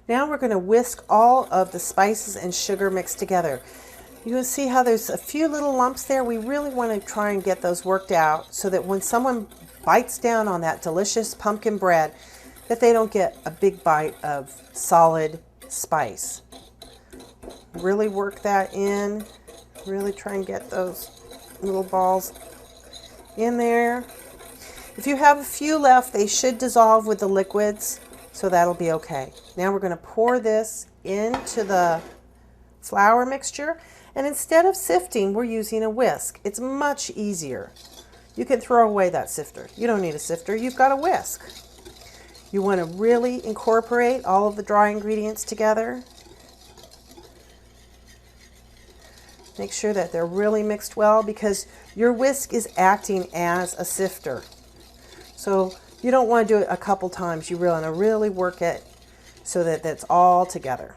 Now we're going to whisk all of the spices and sugar mixed together. You can see how there's a few little lumps there. We really want to try and get those worked out so that when someone bites down on that delicious pumpkin bread, that they don't get a big bite of solid spice. Really work that in. Really try and get those little balls in there. If you have a few left, they should dissolve with the liquids, so that'll be okay. Now we're going to pour this into the flour mixture, and instead of sifting, we're using a whisk. It's much easier. You can throw away that sifter. You don't need a sifter, you've got a whisk. You want to really incorporate all of the dry ingredients together. Make sure that they're really mixed well because your whisk is acting as a sifter. So you don't want to do it a couple times. You want to really work it so that it's all together.